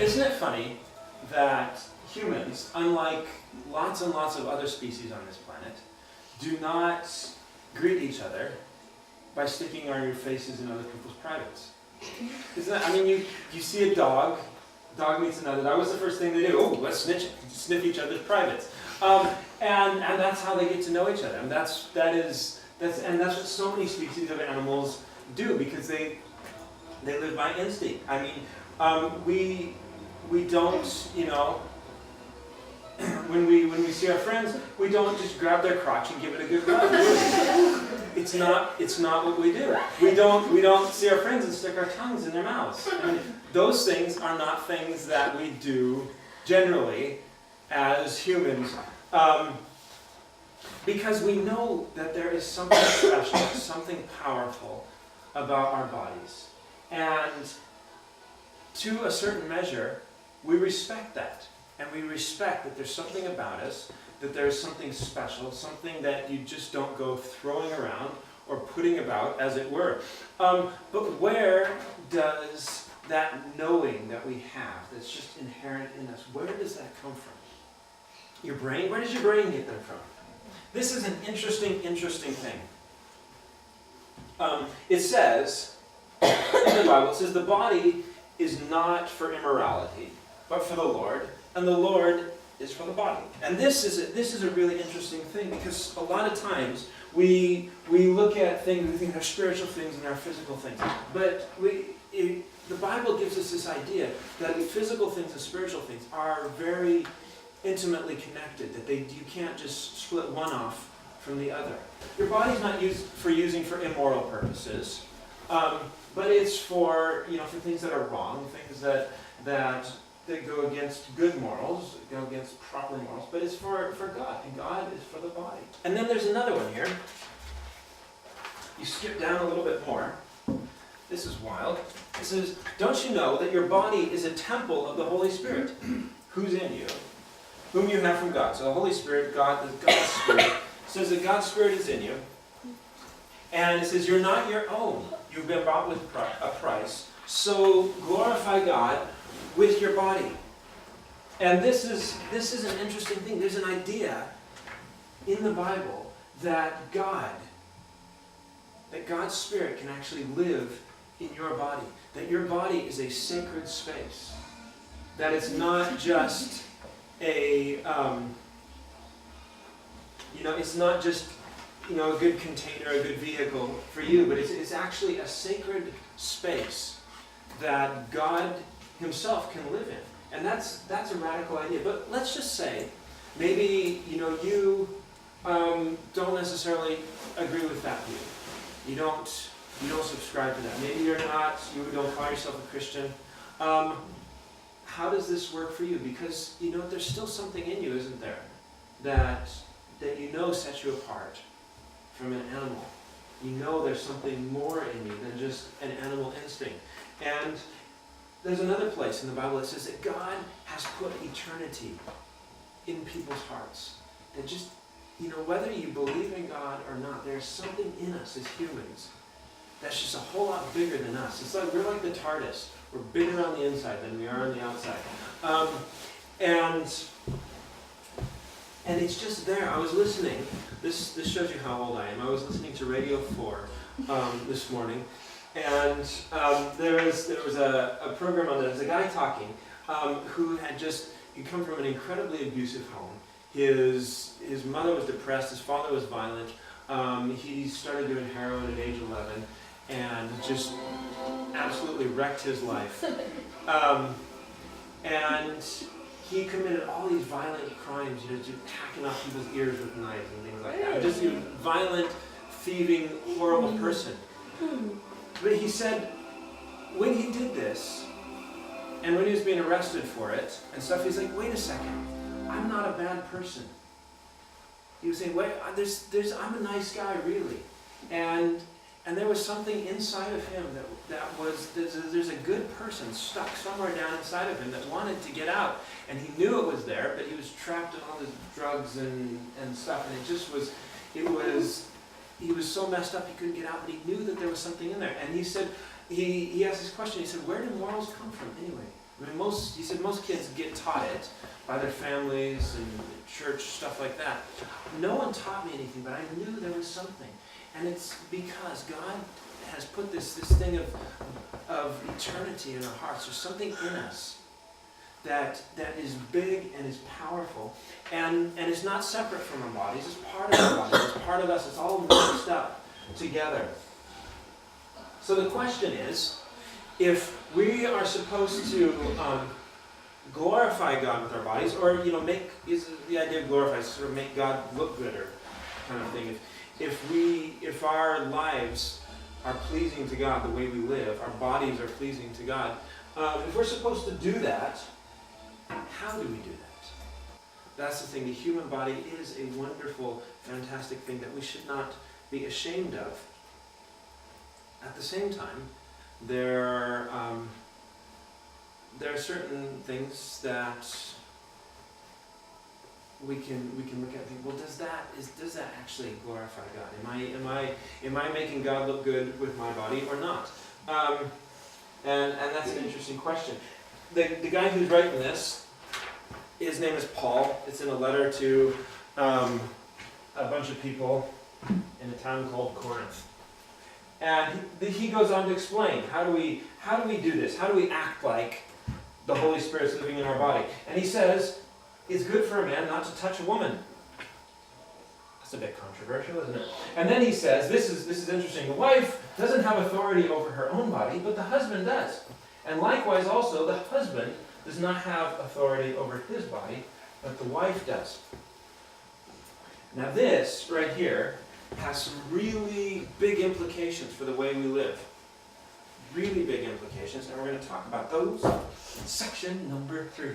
Isn't it funny that humans, unlike lots and lots of other species on this planet, do not greet each other by sticking our faces in other people's privates? Isn't that, I mean, you see a dog meets another dog, what's the first thing they do? Oh, let's sniff each other's privates. And that's how they get to know each other. And that's what so many species of animals do, because they live by instinct. I mean, we don't, you know, when we see our friends, we don't just grab their crotch and give it a good rub. It's not what we do. We don't see our friends and stick our tongues in their mouths. I mean, those things are not things that we do generally as humans, because we know that there is something special, something powerful about our bodies, and to a certain measure, we respect that. And we respect that there's something about us, that there's something special, something that you just don't go throwing around or putting about, as it were. But where does that knowing that we have, that's just inherent in us, where does that come from? Your brain? Where does your brain get them from? This is an interesting thing. It says, in the Bible, it says the body is not for immorality, but for the Lord, and the Lord is for the body. And this is a really interesting thing, because a lot of times we look at things, we think they're spiritual things and they're physical things. But the Bible gives us this idea that physical things and spiritual things are very intimately connected, that you can't just split one off from the other. Your body's not using for immoral purposes, but it's for, you know, for things that are wrong, things that go against good morals, go against proper morals, but it's for God, and God is for the body. And then there's another one here. You skip down a little bit more. This is wild. It says, don't you know that your body is a temple of the Holy Spirit, who's in you, whom you have from God? So the Holy Spirit, God's Spirit, says that God's Spirit is in you. And it says, you're not your own. You've been bought with a price. So glorify God with your body. And this is an interesting thing. There's an idea in the Bible that God's Spirit can actually live in your body. That your body is a sacred space. That it's not just it's not just, you know, a good container, a good vehicle for you, but it's actually a sacred space that God Himself can live in. And that's a radical idea. But let's just say, maybe, you know, you don't necessarily agree with that view. You don't subscribe to that. Maybe you don't call yourself a Christian. How does this work for you? Because, you know, there's still something in you, isn't there, that you know sets you apart from an animal. You know there's something more in you than just an animal instinct. And there's another place in the Bible that says that God has put eternity in people's hearts. That just, you know, whether you believe in God or not, there's something in us as humans that's just a whole lot bigger than us. It's like we're like the TARDIS. We're bigger on the inside than we are on the outside. And it's just there. I was listening. This shows you how old I am. I was listening to Radio 4 this morning. And there was a program on there. There's a guy talking who he'd come from an incredibly abusive home. His mother was depressed. His father was violent. He started doing heroin at age 11 and just absolutely wrecked his life. And he committed all these violent crimes, you know, just hacking off people's ears with knives and things like that. Just a violent, thieving, horrible person. But he said, when he did this, and when he was being arrested for it and stuff, he's like, wait a second, I'm not a bad person. He was saying, wait, I'm a nice guy, really. And there was something inside of him there's a good person stuck somewhere down inside of him that wanted to get out. And he knew it was there, but he was trapped in all this drugs and stuff. And he was so messed up he couldn't get out, but he knew that there was something in there. And he said, he asked this question, he said, where do morals come from anyway? I mean, he said most kids get taught it by their families and church, stuff like that. No one taught me anything, but I knew there was something. And it's because God has put this thing of eternity in our hearts. There's something in us that is big and is powerful and is not separate from our bodies. It's part of our bodies. It's part of us. It's all mixed up together. So the question is, if we are supposed to glorify God with our bodies, or is the idea of glorify sort of make God look good or kind of thing? If our lives are pleasing to God the way we live, our bodies are pleasing to God, if we're supposed to do that, how do we do that? That's the thing. The human body is a wonderful, fantastic thing that we should not be ashamed of. At the same time, there are certain things that we can look at and think, well, does that actually glorify God? Am I making God look good with my body or not? And that's an interesting question. The guy who's writing this, his name is Paul. It's in a letter to a bunch of people in a town called Corinth. And he goes on to explain, how do we do this? How do we act like the Holy Spirit's living in our body? And he says, it's good for a man not to touch a woman. That's a bit controversial, isn't it? And then he says, this is interesting, the wife doesn't have authority over her own body, but the husband does. And likewise also, the husband does not have authority over his body, but the wife does. Now this, right here, has some really big implications for the way we live. Really big implications, and we're going to talk about those in section number 3.